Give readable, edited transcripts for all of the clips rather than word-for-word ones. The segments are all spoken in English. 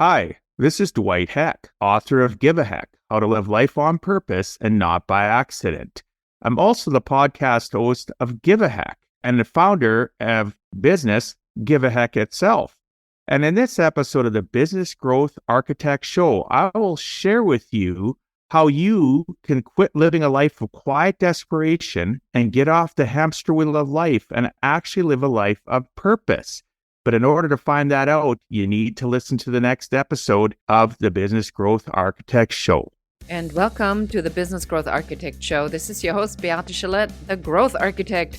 Hi, this is Dwight Heck, author of Give a Heck, How to Live Life on Purpose and Not by Accident. I'm also the podcast host of Give a Heck and the founder of business Give a Heck itself. And in this episode of the Business Growth Architect Show, I will share with you how you can quit living a life of quiet desperation and get off the hamster wheel of life and actually live a life of purpose. But in order to find that out, you need to listen to the next episode of the Business Growth Architect Show. And welcome to the Business Growth Architect Show. This is your host, Beate Chalette, the Growth Architect.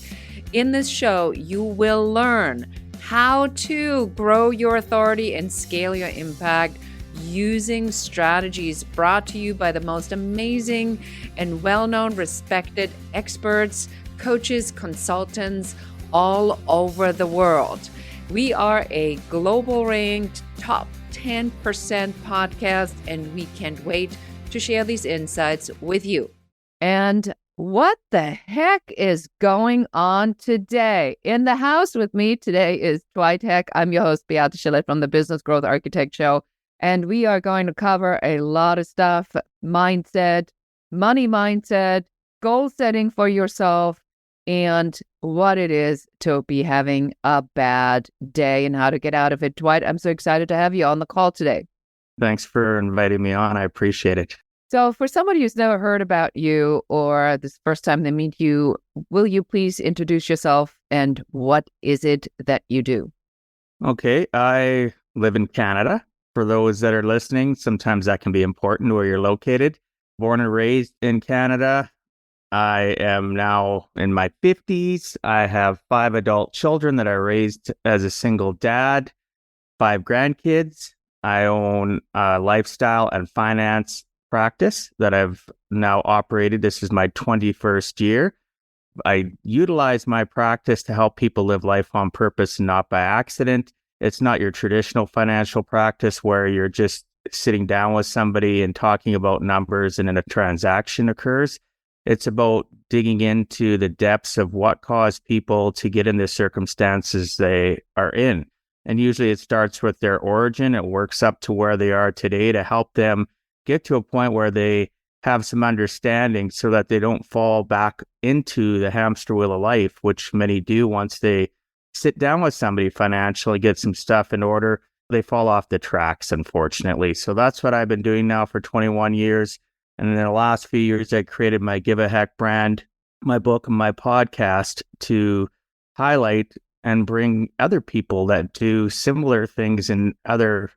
In this show, you will learn how to grow your authority and scale your impact using strategies brought to you by the most amazing and well-known, respected experts, coaches, consultants all over the world. We are a global ranked top 10% podcast, and we can't wait to share these insights with you. And what the heck is going on today? In the house with me today is Dwight Heck. I'm your host, Beate Chalette from the Business Growth Architect Show. And we are going to cover a lot of stuff: mindset, money mindset, goal setting for yourself, and what it is to be having a bad day and how to get out of it. Dwight, I'm so excited to have you on the call today. Thanks for inviting me on. I appreciate it. So for somebody who's never heard about you or this first time they meet you, will you please introduce yourself and what is it that you do? Okay, I live in Canada. For those that are listening, sometimes that can be important where you're located. Born and raised in Canada. I am now in my 50s. I have 5 adult children that I raised as a single dad, 5 grandkids. I own a lifestyle and finance practice that I've now operated. This is my 21st year. I utilize my practice to help people live life on purpose and not by accident. It's not your traditional financial practice where you're just sitting down with somebody and talking about numbers and then a transaction occurs. It's about digging into the depths of what caused people to get in the circumstances they are in. And usually it starts with their origin. It works up to where they are today to help them get to a point where they have some understanding so that they don't fall back into the hamster wheel of life, which many do once they sit down with somebody financially, get some stuff in order. They fall off the tracks, unfortunately. So that's what I've been doing now for 21 years. And in the last few years, I created my Give a Heck brand, my book, and my podcast to highlight and bring other people that do similar things in other,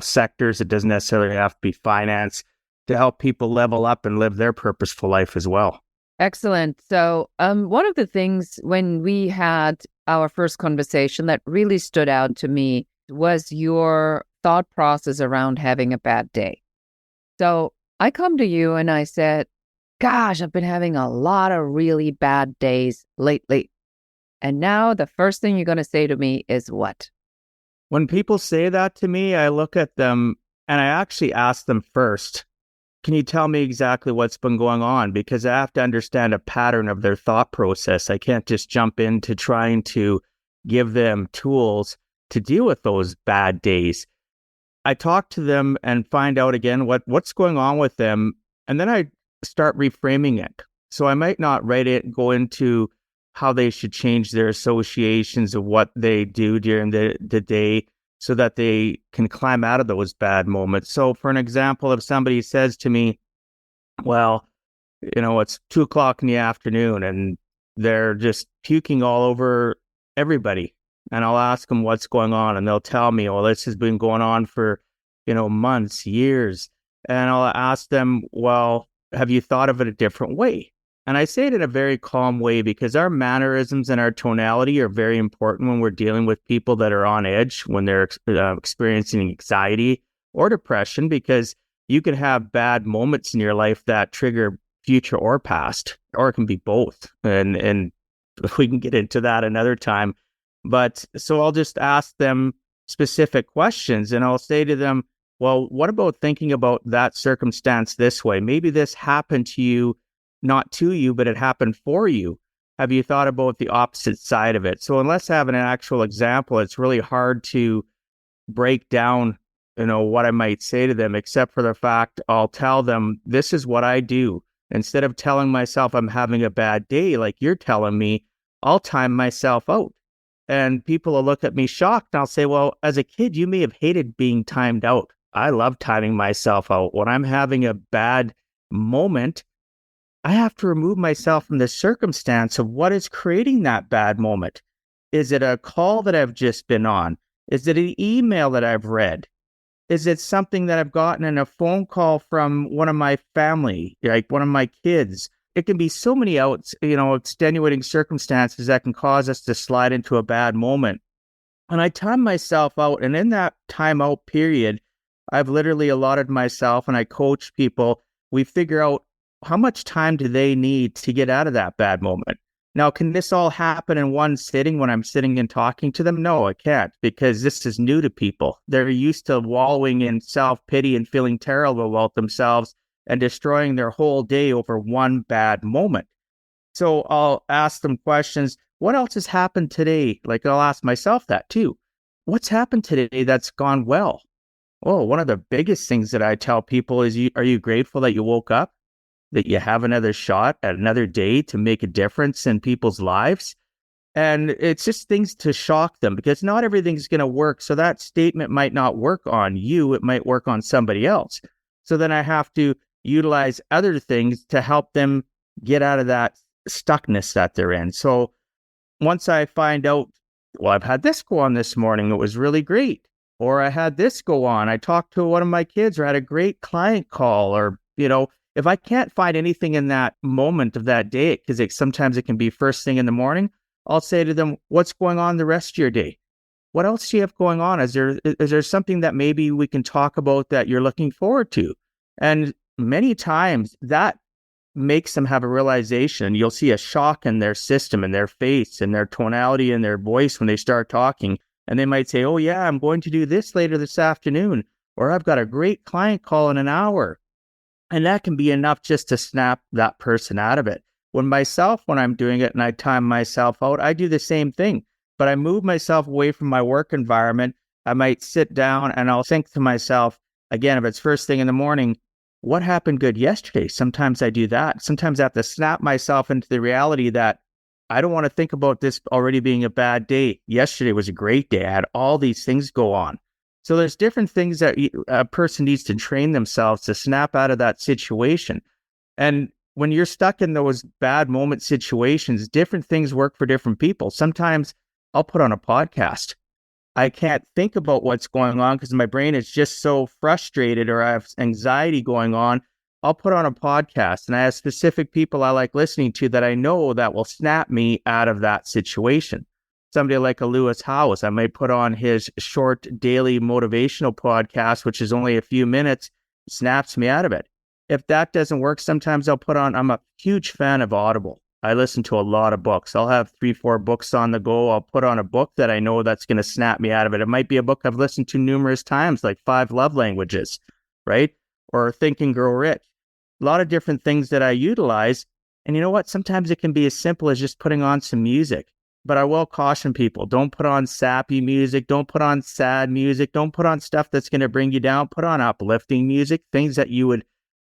sectors. It doesn't necessarily have to be finance, to help people level up and live their purposeful life as well. Excellent. So one of the things when we had our first conversation that really stood out to me was your thought process around having a bad day. So I come to you and I said, gosh, I've been having a lot of really bad days lately. And now the first thing you're going to say to me is what? When people say that to me, I look at them and I actually ask them first, can you tell me exactly what's been going on? Because I have to understand a pattern of their thought process. I can't just jump into trying to give them tools to deal with those bad days. I talk to them and find out again what's going on with them. And then I start reframing it. So I might not go into how they should change their associations of what they do during the day so that they can climb out of those bad moments. So for an example, if somebody says to me, well, it's 2:00 in the afternoon and they're just puking all over everybody. And I'll ask them what's going on and they'll tell me, well, this has been going on for, months, years. And I'll ask them, well, have you thought of it a different way? And I say it in a very calm way because our mannerisms and our tonality are very important when we're dealing with people that are on edge, when they're experiencing anxiety or depression, because you can have bad moments in your life that trigger future or past, or it can be both. And we can get into that another time. But so I'll just ask them specific questions and I'll say to them, well, what about thinking about that circumstance this way? Maybe this happened to you, not to you, but it happened for you. Have you thought about the opposite side of it? So unless having an actual example, it's really hard to break down what I might say to them, except for the fact I'll tell them, this is what I do. Instead of telling myself I'm having a bad day, like you're telling me, I'll time myself out. And people will look at me shocked. And I'll say, well, as a kid, you may have hated being timed out. I love timing myself out. When I'm having a bad moment, I have to remove myself from the circumstance of what is creating that bad moment. Is it a call that I've just been on? Is it an email that I've read? Is it something that I've gotten in a phone call from one of my family, like one of my kids? It can be so many extenuating circumstances that can cause us to slide into a bad moment. And I time myself out. And in that timeout period, I've literally allotted myself, and I coach people. We figure out how much time do they need to get out of that bad moment. Now, can this all happen in one sitting when I'm sitting and talking to them? No, it can't, because this is new to people. They're used to wallowing in self-pity and feeling terrible about themselves and destroying their whole day over one bad moment. So I'll ask them questions. What else has happened today? Like, I'll ask myself that too. What's happened today that's gone well? Oh, one of the biggest things that I tell people is, are you grateful that you woke up? That you have another shot at another day to make a difference in people's lives? And it's just things to shock them, because not everything's going to work. So that statement might not work on you. It might work on somebody else. So then I have to utilize other things to help them get out of that stuckness that they're in. So once I find out, well, I've had this go on this morning, it was really great. Or I had this go on. I talked to one of my kids, or had a great client call, or, if I can't find anything in that moment of that day, because sometimes it can be first thing in the morning, I'll say to them, what's going on the rest of your day? What else do you have going on? Is there something that maybe we can talk about that you're looking forward to? And many times that makes them have a realization. You'll see a shock in their system, in their face, in their tonality, in their voice when they start talking. And they might say, oh yeah, I'm going to do this later this afternoon, or I've got a great client call in an hour. And that can be enough just to snap that person out of it. When I'm doing it and I time myself out, I do the same thing, but I move myself away from my work environment. I might sit down and I'll think to myself, again, if it's first thing in the morning, what happened good yesterday? Sometimes I do that. Sometimes I have to snap myself into the reality that I don't want to think about this already being a bad day. Yesterday was a great day. I had all these things go on. So there's different things that a person needs to train themselves to snap out of that situation. And when you're stuck in those bad moment situations, different things work for different people. Sometimes I'll put on a podcast. I can't think about what's going on because my brain is just so frustrated, or I have anxiety going on. I'll put on a podcast, and I have specific people I like listening to that I know that will snap me out of that situation. Somebody like a Lewis Howes, I might put on his short daily motivational podcast, which is only a few minutes, snaps me out of it. If that doesn't work, sometimes I'm a huge fan of Audible. I listen to a lot of books. I'll have 3-4 books on the go. I'll put on a book that I know that's going to snap me out of it. It might be a book I've listened to numerous times, like 5 Love Languages, right? Or Think and Grow Rich. A lot of different things that I utilize. And you know what? Sometimes it can be as simple as just putting on some music. But I will caution people, don't put on sappy music. Don't put on sad music. Don't put on stuff that's going to bring you down. Put on uplifting music, things that you would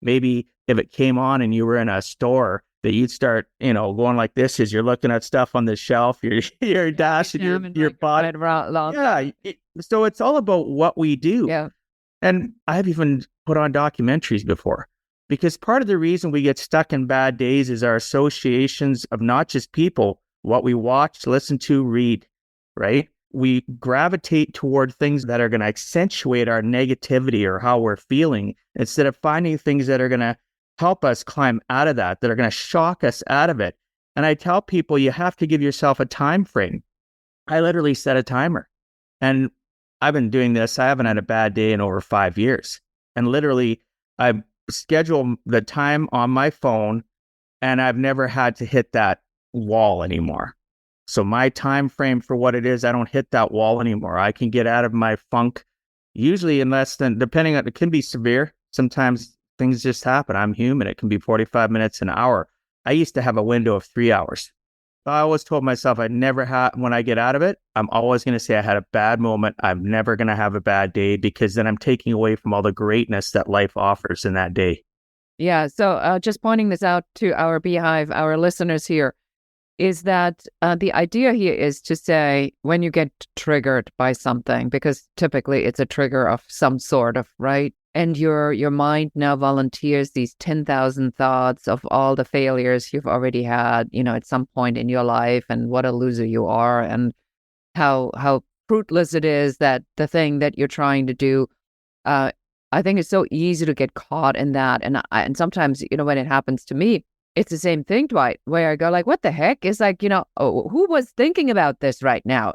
maybe, if it came on and you were in a store, that you'd start, going like this as you're looking at stuff on the shelf, you're dashing your body. Yeah. So it's all about what we do. Yeah. And I've even put on documentaries before, because part of the reason we get stuck in bad days is our associations of not just people, what we watch, listen to, read, right? We gravitate toward things that are going to accentuate our negativity or how we're feeling, instead of finding things that are going to help us climb out of that are going to shock us out of it. And I tell people, you have to give yourself a time frame. I literally set a timer. And I've been doing this. I haven't had a bad day in over 5 years. And literally, I schedule the time on my phone, and I've never had to hit that wall anymore. So my time frame for what it is, I don't hit that wall anymore. I can get out of my funk usually in less than, depending on, it can be severe. Sometimes things just happen. I'm human. It can be 45 minutes, an hour. I used to have a window of 3 hours. I always told myself I'd never have, when I get out of it, I'm always going to say I had a bad moment. I'm never going to have a bad day, because then I'm taking away from all the greatness that life offers in that day. Yeah. So just pointing this out to our beehive, our listeners here, is that the idea here is to say when you get triggered by something, because typically it's a trigger of some sort of, right? And your mind now volunteers these 10,000 thoughts of all the failures you've already had, at some point in your life, and what a loser you are, and how fruitless it is, that the thing that you're trying to do. I think it's so easy to get caught in that. And sometimes, when it happens to me, it's the same thing, Dwight, where I go like, what the heck? It's like, oh, who was thinking about this right now?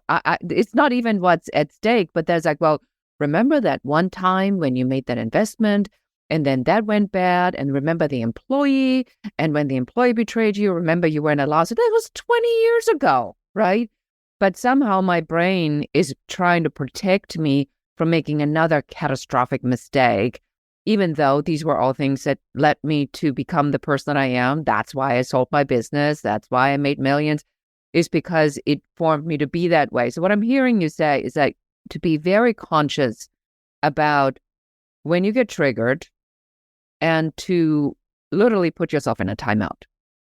It's not even what's at stake, but there's like, well, remember that one time when you made that investment and then that went bad, and remember the employee, and when the employee betrayed you, remember you were in a lawsuit. That was 20 years ago, right? But somehow my brain is trying to protect me from making another catastrophic mistake, even though these were all things that led me to become the person that I am. That's why I sold my business. That's why I made millions, is because it formed me to be that way. So what I'm hearing you say is that to be very conscious about when you get triggered, and to literally put yourself in a timeout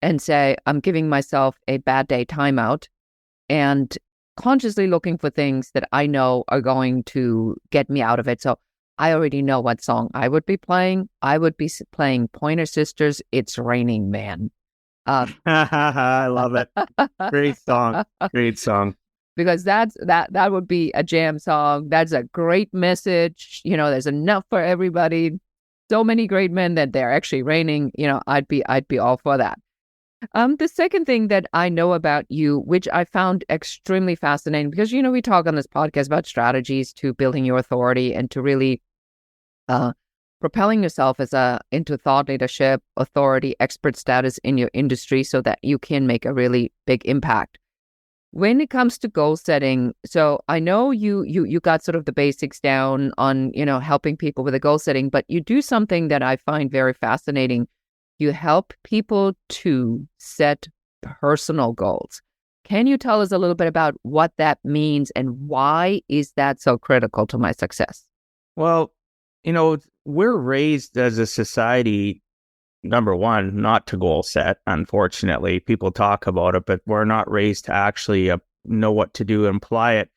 and say, I'm giving myself a bad day timeout, and consciously looking for things that I know are going to get me out of it. So I already know what song I would be playing. I would be playing Pointer Sisters' It's Raining Man. I love it. Great song. Great song. Because that would be a jam song. That's a great message. There's enough for everybody. So many great men that they're actually raining. I'd be all for that. The second thing that I know about you, which I found extremely fascinating, because, we talk on this podcast about strategies to building your authority and to really propelling yourself into thought leadership, authority, expert status in your industry so that you can make a really big impact. When it comes to goal setting, so I know you got sort of the basics down on, helping people with the goal setting, but you do something that I find very fascinating. You help people to set personal goals. Can you tell us a little bit about what that means, and why is that so critical to my success? Well, we're raised as a society, number one, not to goal set. Unfortunately, people talk about it, but we're not raised to actually know what to do and apply it.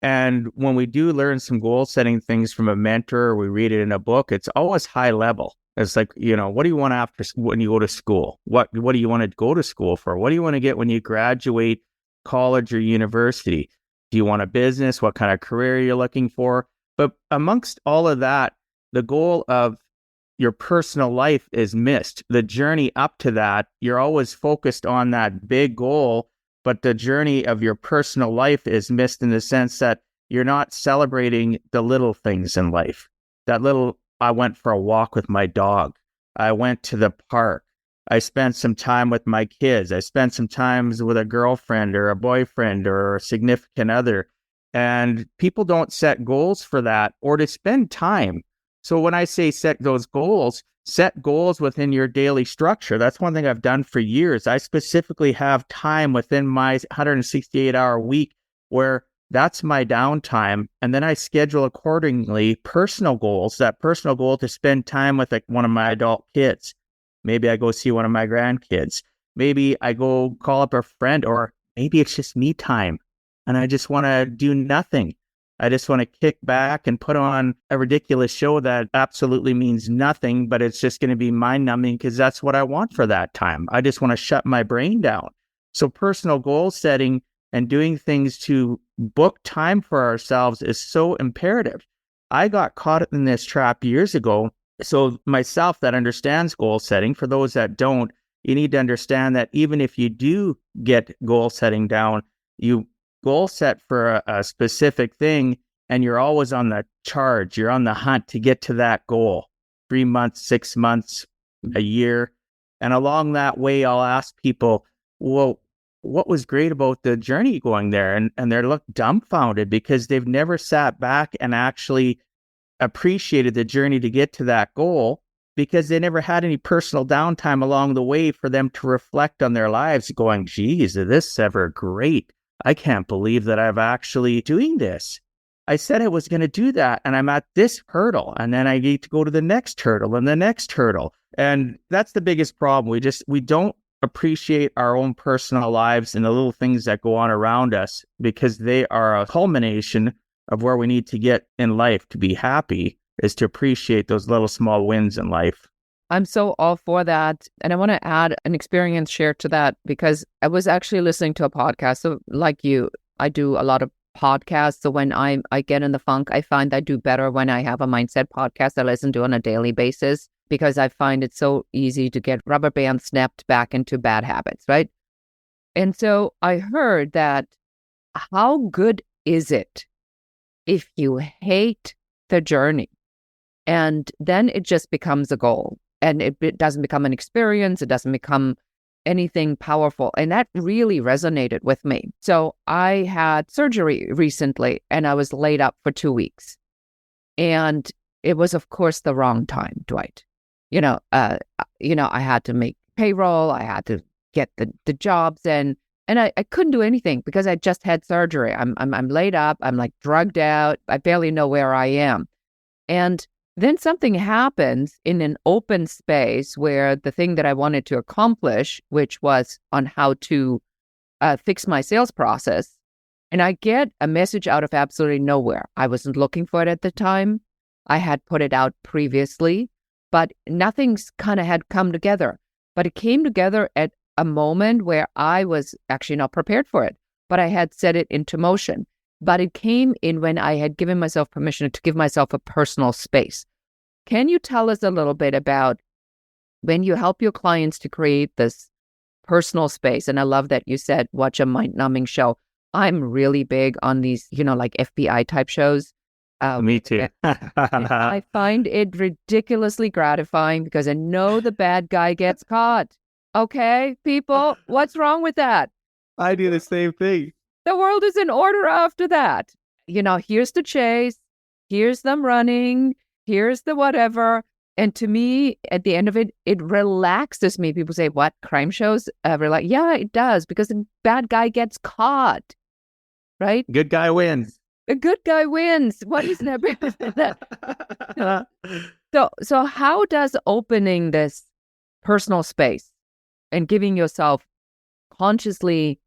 And when we do learn some goal setting things from a mentor, or we read it in a book, it's always high level. It's like, what do you want after when you go to school? What do you want to go to school for? What do you want to get when you graduate college or university? Do you want a business? What kind of career you're looking for? But amongst all of that, the goal of your personal life is missed. The journey up to that, you're always focused on that big goal, but the journey of your personal life is missed in the sense that you're not celebrating the little things in life. I went for a walk with my dog. I went to the park. I spent some time with my kids. I spent some time with a girlfriend or a boyfriend or a significant other. And people don't set goals for that, or to spend time. So when I say set those goals, set goals within your daily structure. That's one thing I've done for years. I specifically have time within my 168-hour week where that's my downtime. And then I schedule accordingly personal goals, that personal goal to spend time with one of my adult kids. Maybe I go see one of my grandkids. Maybe I go call up a friend, or maybe it's just me time and I just want to do nothing. I just want to kick back and put on a ridiculous show that absolutely means nothing, but it's just going to be mind-numbing because that's what I want for that time. I just want to shut my brain down. So personal goal setting and doing things to book time for ourselves is so imperative. I got caught in this trap years ago. So myself that understands goal setting, for those that don't, you need to understand that even if you do get goal setting down, you goal set for a specific thing, and you're always on the charge. You're on the hunt to get to that goal. 3 months, 6 months, a year. And along that way, I'll ask people, well, what was great about the journey going there? And they're dumbfounded because they've never sat back and actually appreciated the journey to get to that goal. because they never had any personal downtime along the way for them to reflect on their lives going, geez, is this ever great? I can't believe that I'm actually doing this. I said I was going to do that, and I'm at this hurdle, and then I need to go to the next hurdle and the next hurdle. And that's the biggest problem. We don't appreciate our own personal lives and the little things that go on around us, because they are a culmination of where we need to get in life to be happy, is to appreciate those little small wins in life. I'm so all for that. And I want to add an experience share to that, because I was actually listening to a podcast. So like you, I do a lot of podcasts. So when I get in the funk, I find I do better when I have a mindset podcast I listen to on a daily basis, because I find it so easy to get rubber band snapped back into bad habits, right? And so I heard that, how good is it if you hate the journey? And then it just becomes a goal, and it doesn't become an experience. It doesn't become anything powerful. And that really resonated with me. So I had surgery recently, and I was laid up for 2 weeks. And it was, of course, the wrong time, Dwight. I had to make payroll. I had to get the jobs in, and I couldn't do anything because I just had surgery. I'm laid up. I'm like drugged out. I barely know where I am. And then something happens in an open space where the thing that I wanted to accomplish, which was on how to fix my sales process, and I get a message out of absolutely nowhere. I wasn't looking for it at the time. I had put it out previously, but nothing's kind of had come together. But it came together at a moment where I was actually not prepared for it, but I had set it into motion. But it came in when I had given myself permission to give myself a personal space. Can you tell us a little bit about when you help your clients to create this personal space? And I love that you said, watch a mind-numbing show. I'm really big on these, like FBI type shows. Me too. I find it ridiculously gratifying because I know the bad guy gets caught. Okay, people, what's wrong with that? I do the same thing. The world is in order after that. Here's the chase. Here's them running. Here's the whatever. And to me, at the end of it, it relaxes me. People say, what, crime shows? Yeah, it does, because the bad guy gets caught, right? Good guy wins. A good guy wins. What is that? So how does opening this personal space and giving yourself consciously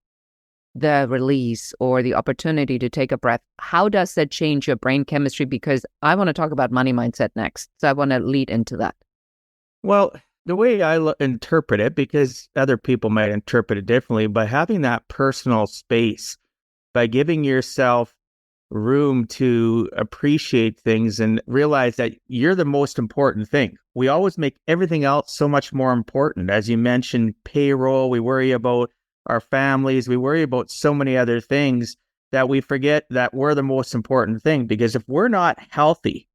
the release or the opportunity to take a breath, how does that change your brain chemistry? Because I want to talk about money mindset next. So I want to lead into that. Well, the way I interpret it, because other people might interpret it differently, by having that personal space, by giving yourself room to appreciate things and realize that you're the most important thing. We always make everything else so much more important. As you mentioned, payroll, we worry about our families, we worry about so many other things that we forget that we're the most important thing. Because if we're not healthy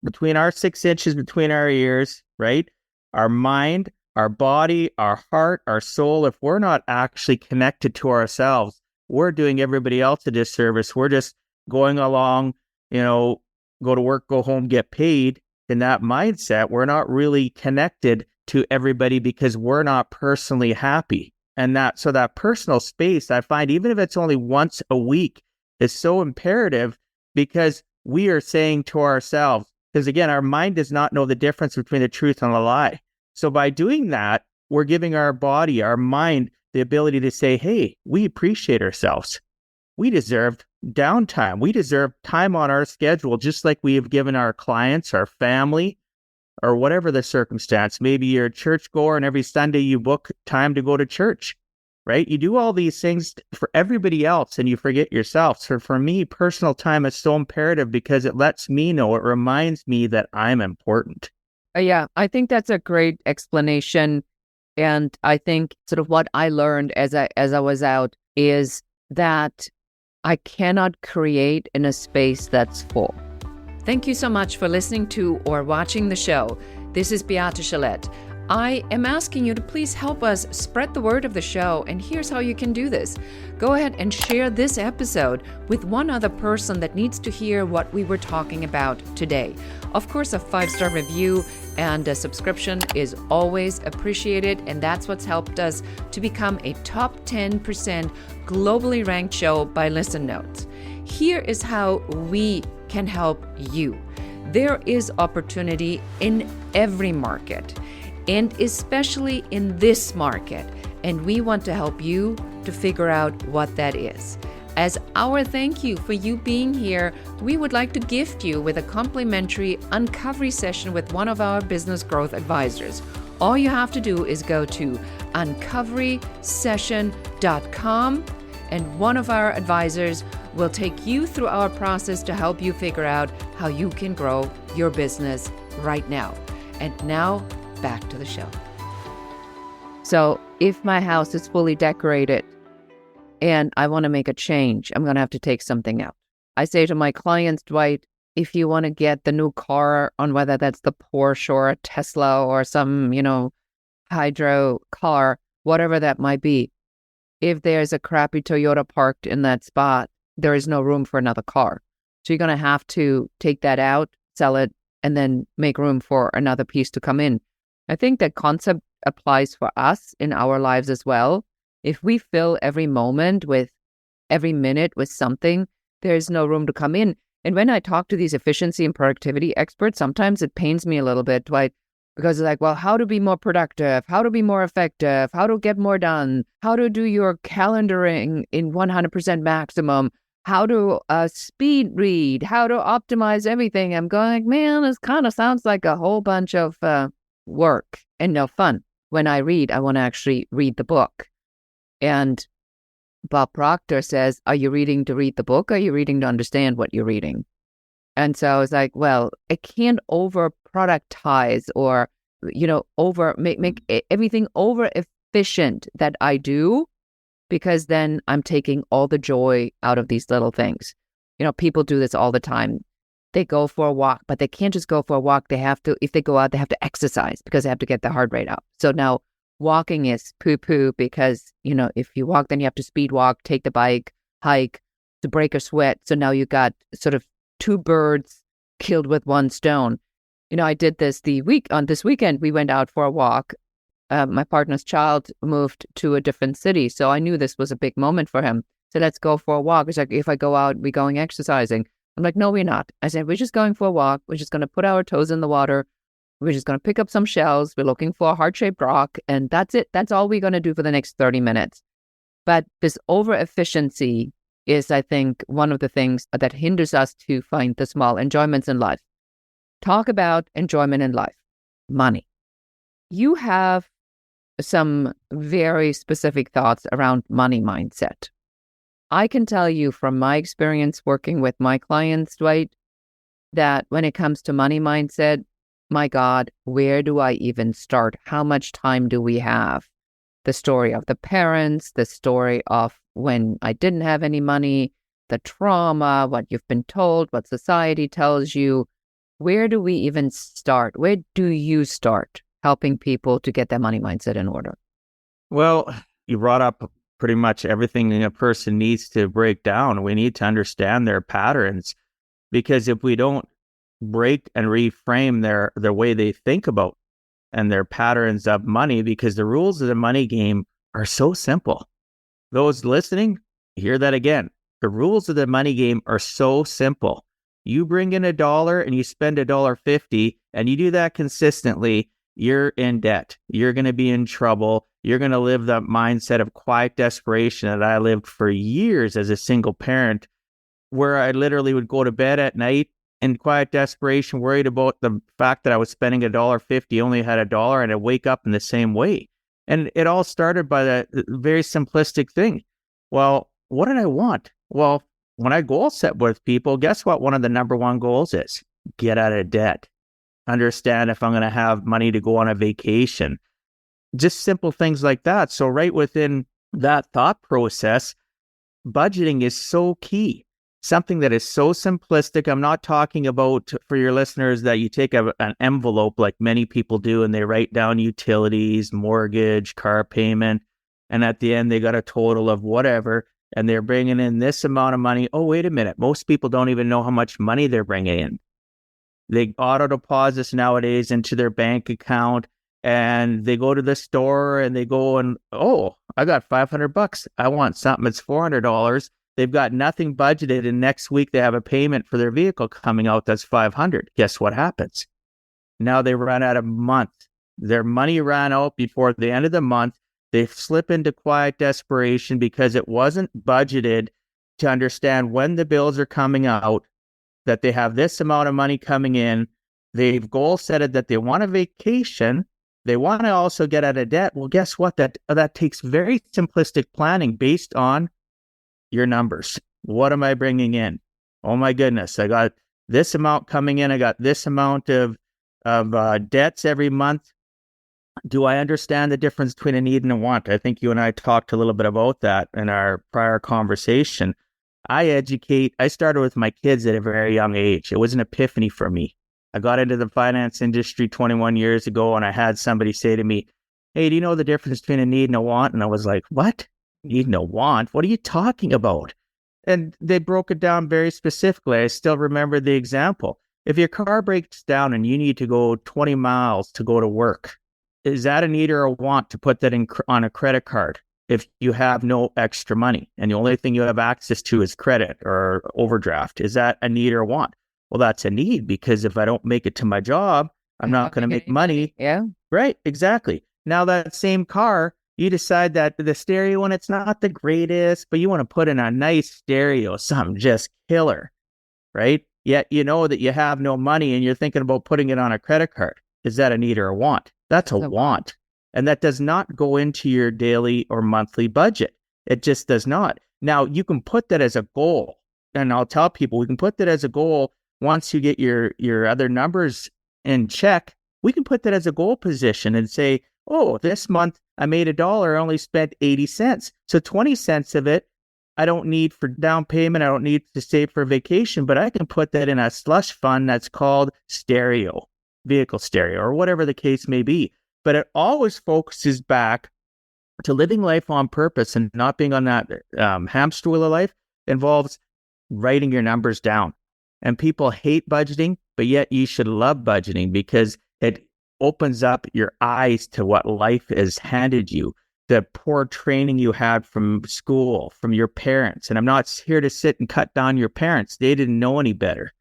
between our 6 inches between our ears, right? Our mind, our body, our heart, our soul, if we're not actually connected to ourselves, we're doing everybody else a disservice. We're just going along, go to work, go home, get paid. In that mindset, we're not really connected to everybody because we're not personally happy. And that personal space, I find, even if it's only once a week, is so imperative, because we are saying to ourselves, because again, our mind does not know the difference between the truth and a lie. So by doing that, we're giving our body, our mind, the ability to say, hey, we appreciate ourselves. We deserve downtime. We deserve time on our schedule, just like we have given our clients, our family, or whatever the circumstance. Maybe you're a churchgoer and every Sunday you book time to go to church, right? You do all these things for everybody else and you forget yourself. So for me, personal time is so imperative because it lets me know, it reminds me that I'm important. Yeah, I think that's a great explanation. And I think sort of what I learned as I was out is that I cannot create in a space that's full. Thank you so much for listening to or watching the show. This is Beate Chalette. I am asking you to please help us spread the word of the show, and here's how you can do this. Go ahead and share this episode with one other person that needs to hear what we were talking about today. Of course, a 5-star review And a subscription is always appreciated. And that's what's helped us to become a top 10% globally ranked show by Listen Notes. Here is how we can help you. There is opportunity in every market, and especially in this market. And we want to help you to figure out what that is. As our thank you for you being here, we would like to gift you with a complimentary Uncovery session with one of our business growth advisors. All you have to do is go to uncoverysession.com, and one of our advisors will take you through our process to help you figure out how you can grow your business right now. And now, back to the show. So, if my house is fully decorated and I want to make a change, I'm going to have to take something out. I say to my clients, Dwight, if you want to get the new car, on whether that's the Porsche or a Tesla or some, hydro car, whatever that might be, if there's a crappy Toyota parked in that spot, there is no room for another car. So you're going to have to take that out, sell it, and then make room for another piece to come in. I think that concept applies for us in our lives as well. If we fill every minute with something, there's no room to come in. And when I talk to these efficiency and productivity experts, sometimes it pains me a little bit, Dwight, because it's like, well, how to be more productive, how to be more effective, how to get more done, how to do your calendaring in 100% maximum, how to speed read, how to optimize everything. I'm going like, man, this kind of sounds like a whole bunch of work and no fun. When I read, I want to actually read the book. And Bob Proctor says, are you reading to read the book? Or are you reading to understand what you're reading? And so I was like, well, I can't over productize or, make everything over efficient that I do, because then I'm taking all the joy out of these little things. People do this all the time. They go for a walk, but they can't just go for a walk. They have to, if they go out, they have to exercise because they have to get their heart rate up. So now walking is poo-poo because, if you walk, then you have to speed walk, take the bike, hike, to break a sweat. So now you got sort of two birds killed with one stone. I did this this weekend, we went out for a walk. My partner's child moved to a different city. So I knew this was a big moment for him. So let's go for a walk. It's like, if I go out, we're going exercising. I'm like, no, we're not. I said, we're just going for a walk. We're just going to put our toes in the water. We're just going to pick up some shells. We're looking for a heart-shaped rock. And that's it. That's all we're going to do for the next 30 minutes. But this over-efficiency is, I think, one of the things that hinders us to find the small enjoyments in life. Talk about enjoyment in life. Money. You have some very specific thoughts around money mindset. I can tell you from my experience working with my clients, Dwight, that when it comes to money mindset, my God, where do I even start? How much time do we have? The story of the parents, the story of when I didn't have any money, the trauma, what you've been told, what society tells you. Where do we even start? Where do you start helping people to get their money mindset in order? Well, you brought up pretty much everything a person needs to break down. We need to understand their patterns, because if we don't break and reframe their way they think about and their patterns of money, because the rules of the money game are so simple. Those listening, hear that again. The rules of the money game are so simple. You bring in $1 and you spend $1.50, and you do that consistently, you're in debt. You're going to be in trouble. You're going to live that mindset of quiet desperation that I lived for years as a single parent, where I literally would go to bed at night in quiet desperation, worried about the fact that I was spending $1.50, only had $1, and I'd wake up in the same way. And it all started by that very simplistic thing. Well, what did I want? Well, when I goal set with people, guess what one of the number one goals is? Get out of debt. Understand if I'm going to have money to go on a vacation. Just simple things like that. So right within that thought process, budgeting is so key. Something that is so simplistic. I'm not talking about, for your listeners, that you take an envelope like many people do and they write down utilities, mortgage, car payment, and at the end they got a total of whatever, and they're bringing in this amount of money. Oh, wait a minute. Most people don't even know how much money they're bringing in. They auto deposits nowadays into their bank account, and they go to the store and they go and, oh, I got $500. I want something that's $400. They've got nothing budgeted, and next week they have a payment for their vehicle coming out that's $500. Guess what happens? Now they run out of month. Their money ran out before the end of the month. They slip into quiet desperation because it wasn't budgeted to understand when the bills are coming out, that they have this amount of money coming in. They've goal setted that they want a vacation. They want to also get out of debt. Well, guess what? That takes very simplistic planning based on your numbers. What am I bringing in? Oh my goodness, I got this amount coming in. I got this amount of debts every month. Do I understand the difference between a need and a want? I think you and I talked a little bit about that in our prior conversation. I started with my kids at a very young age. It was an epiphany for me. I got into the finance industry 21 years ago, and I had somebody say to me, hey, do you know the difference between a need and a want? And I was like, what? Need and a want? What are you talking about? And they broke it down very specifically. I still remember the example. If your car breaks down and you need to go 20 miles to go to work, is that a need or a want to put that on a credit card if you have no extra money and the only thing you have access to is credit or overdraft? Is that a need or a want? Well, that's a need, because if I don't make it to my job, I'm not going to make money. Yeah. Right. Exactly. Now that same car, you decide that the stereo, when it's not the greatest, but you want to put in a nice stereo, something just killer, right? Yet you know that you have no money and you're thinking about putting it on a credit card. Is that a need or a want? That's a want. And that does not go into your daily or monthly budget. It just does not. Now, you can put that as a goal. And I'll tell people, we can put that as a goal once you get your other numbers in check. We can put that as a goal position and say, oh, this month I made $1, I only spent 80 cents. So 20 cents of it, I don't need for down payment. I don't need to save for vacation, but I can put that in a slush fund that's called stereo, vehicle stereo, or whatever the case may be. But it always focuses back to living life on purpose, and not being on that hamster wheel of life involves writing your numbers down. And people hate budgeting, but yet you should love budgeting, because it opens up your eyes to what life has handed you, the poor training you had from school, from your parents. And I'm not here to sit and cut down your parents. They didn't know any better,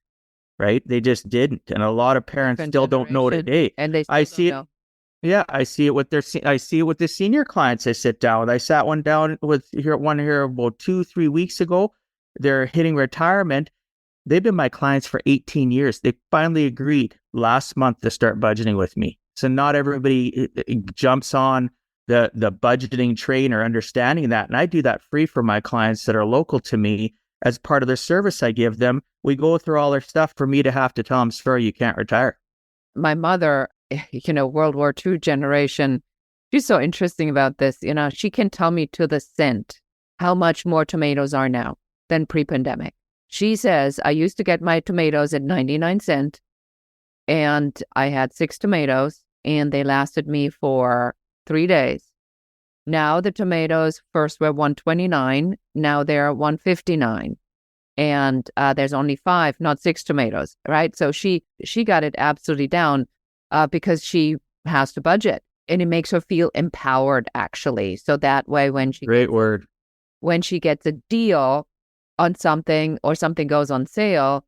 right? They just didn't. And a lot of parents still don't know today. And they still I see don't it. know. Yeah, I see it with the senior clients I sit down with. I sat one down with one here about 2-3 weeks ago. They're hitting retirement. They've been my clients for 18 years. They finally agreed last month to start budgeting with me. So not everybody jumps on the budgeting train or understanding that. And I do that free for my clients that are local to me as part of the service I give them. We go through all their stuff for me to have to tell them, sorry, you can't retire. My mother, World War II generation, she's so interesting about this. She can tell me to the cent how much more tomatoes are now than pre-pandemic. She says, I used to get my tomatoes at 99 cents, and I had 6 tomatoes, and they lasted me for 3 days. Now the tomatoes first were 129, now they're 159. And there's only 5, not 6 tomatoes, right? So she got it absolutely down because she has to budget, and it makes her feel empowered, actually. So that way, when she gets a deal on something, or something goes on sale,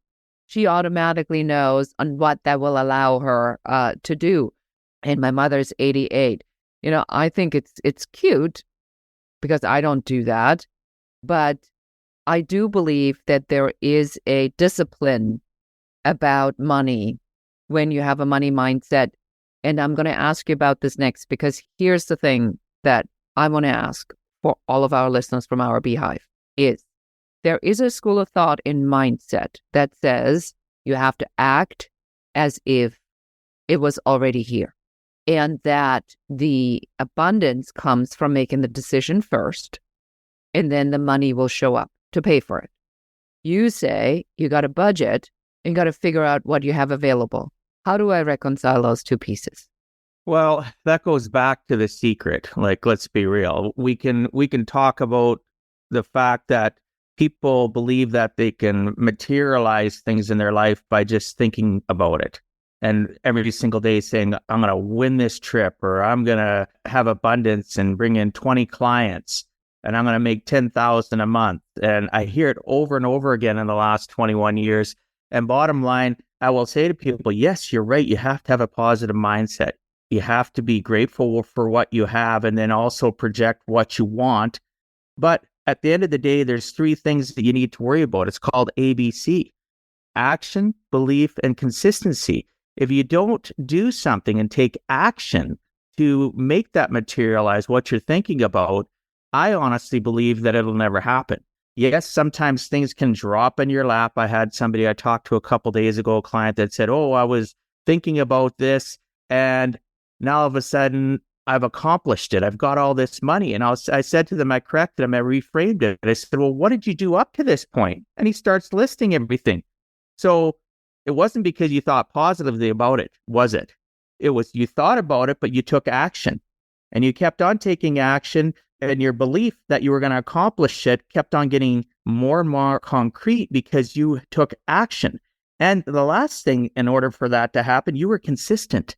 she automatically knows on what that will allow her to do. And my mother's 88. I think it's cute, because I don't do that, but I do believe that there is a discipline about money when you have a money mindset. And I'm going to ask you about this next, because here's the thing that I want to ask for all of our listeners from our beehive is, there is a school of thought in mindset that says you have to act as if it was already here, and that the abundance comes from making the decision first, and then the money will show up to pay for it. You say you got a budget and got to figure out what you have available. How do I reconcile those two pieces? Well, that goes back to the secret. Like, let's be real. We can talk about the fact that people believe that they can materialize things in their life by just thinking about it. And every single day saying, I'm going to win this trip, or I'm going to have abundance and bring in 20 clients, and I'm going to make 10,000 a month. And I hear it over and over again in the last 21 years. And bottom line, I will say to people, yes, you're right. You have to have a positive mindset. You have to be grateful for what you have and then also project what you want. But at the end of the day, there's three things that you need to worry about. It's called ABC: action, belief, and consistency. If you don't do something and take action to make that materialize what you're thinking about, I honestly believe that it'll never happen. Yes, sometimes things can drop in your lap. I had somebody I talked to a couple days ago, a client that said, oh, I was thinking about this, and now all of a sudden I've accomplished it. I've got all this money. And I said to them, I corrected him, I reframed it. I said, well, what did you do up to this point? And he starts listing everything. So it wasn't because you thought positively about it, was it? It was you thought about it, but you took action. And you kept on taking action, and your belief that you were going to accomplish it kept on getting more and more concrete because you took action. And the last thing, in order for that to happen, you were consistent.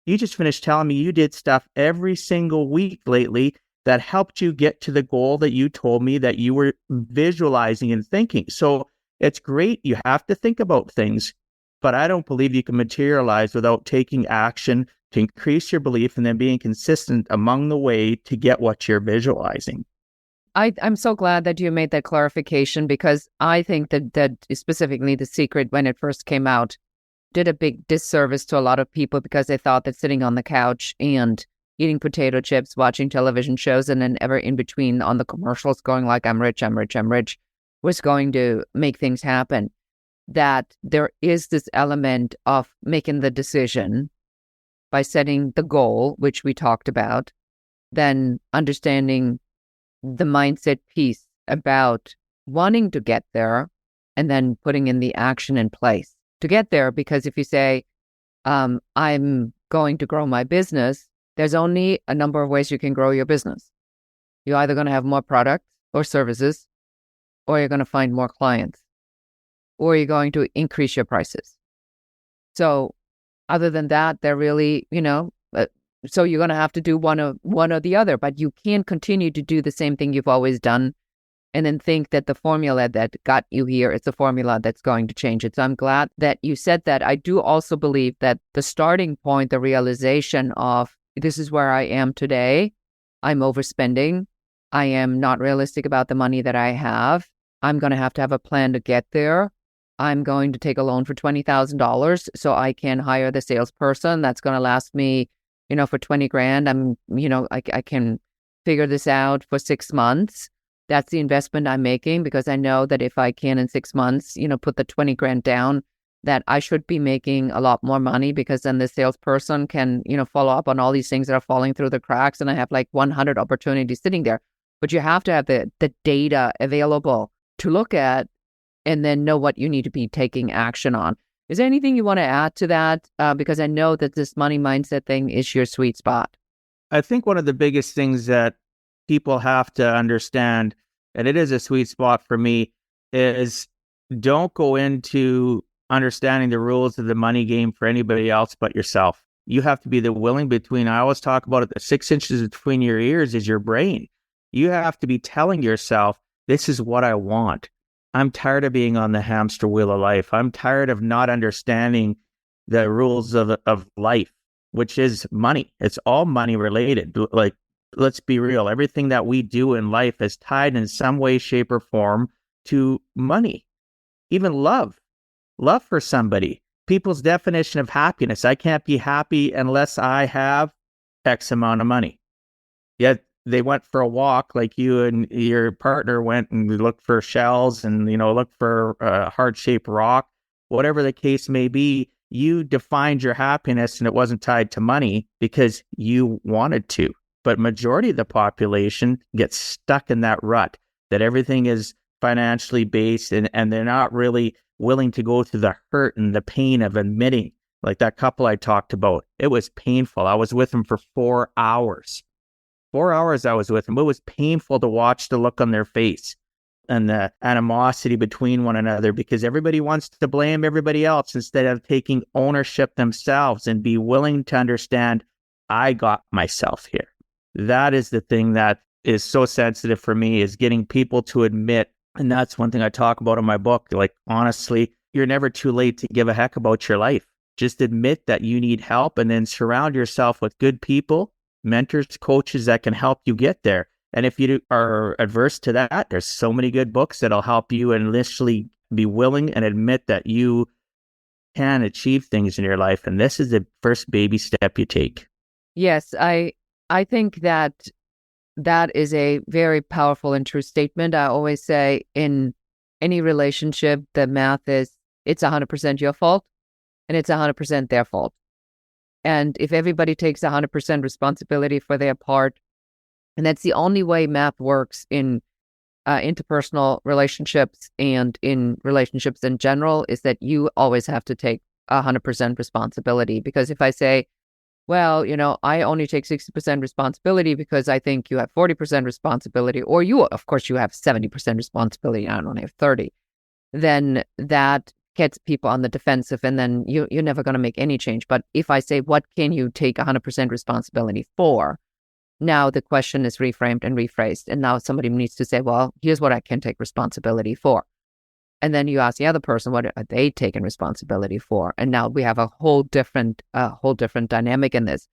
You just finished telling me you did stuff every single week lately that helped you get to the goal that you told me that you were visualizing and thinking. So it's great. You have to think about things, but I don't believe you can materialize without taking action to increase your belief and then being consistent among the way to get what you're visualizing. I'm so glad that you made that clarification, because I think that specifically The Secret, when it first came out, did a big disservice to a lot of people because they thought that sitting on the couch and eating potato chips, watching television shows, and then ever in between on the commercials going like, I'm rich, I'm rich, I'm rich, was going to make things happen. That there is this element of making the decision by setting the goal, which we talked about, then understanding the mindset piece about wanting to get there, and then putting in the action in place to get there. Because if you say, I'm going to grow my business, there's only a number of ways you can grow your business. You're either going to have more products or services, or you're going to find more clients, or you're going to increase your prices. So other than that, they're really, so you're going to have to do one or the other, but you can't continue to do the same thing you've always done and then think that the formula that got you here, it's a formula that's going to change it. So I'm glad that you said that. I do also believe that the starting point, the realization of this is where I am today, I'm overspending, I am not realistic about the money that I have, I'm going to have a plan to get there. I'm going to take a loan for $20,000 so I can hire the salesperson that's going to last me, for 20 grand. I can figure this out for 6 months. That's the investment I'm making, because I know that if I can in 6 months, put the 20 grand down, that I should be making a lot more money, because then the salesperson can, follow up on all these things that are falling through the cracks. And I have like 100 opportunities sitting there. But you have to have the data available to look at and then know what you need to be taking action on. Is there anything you want to add to that? Because I know that this money mindset thing is your sweet spot. I think one of the biggest things that people have to understand, and it is a sweet spot for me, is don't go into understanding the rules of the money game for anybody else but yourself. You have to be the willing between, I always talk about it, the 6 inches between your ears is your brain. You have to be telling yourself, this is what I want. I'm tired of being on the hamster wheel of life. I'm tired of not understanding the rules of life, which is money. It's all money related. Like, let's be real. Everything that we do in life is tied in some way, shape, or form to money. Even love for somebody. People's definition of happiness. I can't be happy unless I have X amount of money. Yet they went for a walk, like you and your partner went and looked for shells and, looked for a heart-shaped rock. Whatever the case may be, you defined your happiness and it wasn't tied to money because you wanted to. But majority of the population gets stuck in that rut, that everything is financially based and they're not really willing to go through the hurt and the pain of admitting, like that couple I talked about. It was painful. I was with them for 4 hours. 4 hours I was with them. It was painful to watch the look on their face. and the animosity between one another, because everybody wants to blame everybody else instead of taking ownership themselves and be willing to understand, I got myself here. That is the thing that is so sensitive for me, is getting people to admit. And that's one thing I talk about in my book. Like, honestly, you're never too late to give a heck about your life. Just admit that you need help, and then surround yourself with good people, mentors, coaches that can help you get there. And if you are adverse to that, there's so many good books that'll help you initially be willing and admit that you can achieve things in your life. And this is the first baby step you take. Yes, I think that is a very powerful and true statement. I always say in any relationship, the math is it's 100% your fault and it's 100% their fault. And if everybody takes 100% responsibility for their part, and that's the only way math works in interpersonal relationships and in relationships in general, is that you always have to take 100% responsibility. Because if I say, well, I only take 60% responsibility because I think you have 40% responsibility, or of course, you have 70% responsibility, I only have 30, then that gets people on the defensive, and then you're never going to make any change. But if I say, what can you take 100% responsibility for? Now the question is reframed and rephrased. And now somebody needs to say, well, here's what I can take responsibility for. And then you ask the other person, what are they taking responsibility for? And now we have a whole different dynamic in this.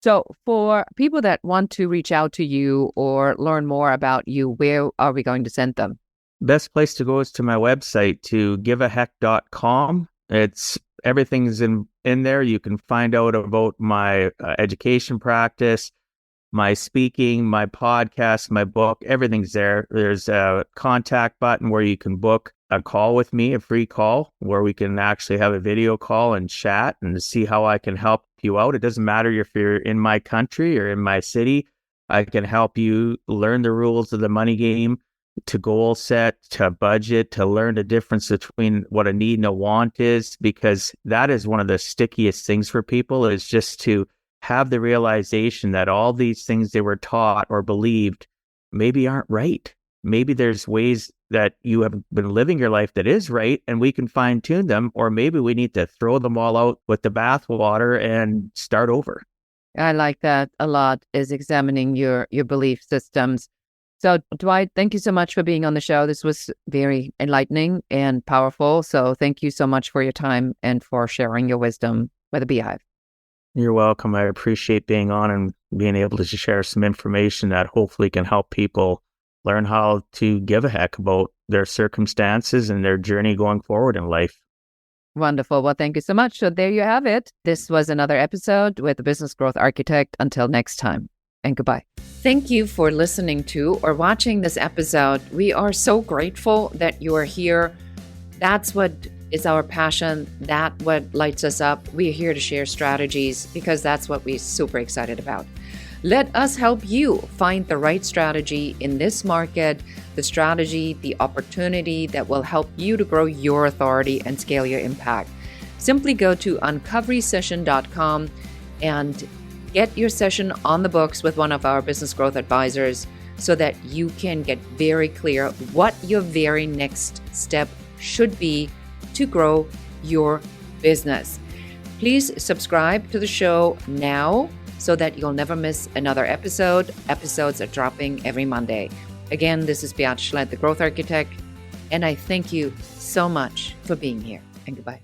So for people that want to reach out to you or learn more about you, where are we going to send them? Best place to go is to my website, to giveaheck.com. Everything's in there. You can find out about my education practice, my speaking, my podcast, my book. Everything's there. There's a contact button where you can book a call with me, a free call, where we can actually have a video call and chat and see how I can help you out. It doesn't matter if you're in my country or in my city. I can help you learn the rules of the money game, to goal set, to budget, to learn the difference between what a need and a want is, because that is one of the stickiest things for people, is just to have the realization that all these things they were taught or believed maybe aren't right. Maybe there's ways that you have been living your life that is right, and we can fine tune them, or maybe we need to throw them all out with the bathwater and start over. I like that a lot, is examining your belief systems. So Dwight, thank you so much for being on the show. This was very enlightening and powerful. So thank you so much for your time and for sharing your wisdom with the Beehive. You're welcome. I appreciate being on and being able to share some information that hopefully can help people learn how to give a heck about their circumstances and their journey going forward in life. Wonderful. Well, thank you so much. So there you have it. This was another episode with the Business Growth Architect. Until next time, and goodbye. Thank you for listening to or watching this episode. We are so grateful that you are here. That's what is our passion. That's what lights us up. We're here to share strategies because that's what we're super excited about. Let us help you find the right strategy in this market, the strategy, the opportunity that will help you to grow your authority and scale your impact. Simply go to uncoverysession.com and get your session on the books with one of our business growth advisors so that you can get very clear what your very next step should be to grow your business. Please subscribe to the show now so that you'll never miss another episode. Episodes are dropping every Monday. Again, this is Beate Schlett, the Growth Architect, and I thank you so much for being here, and goodbye.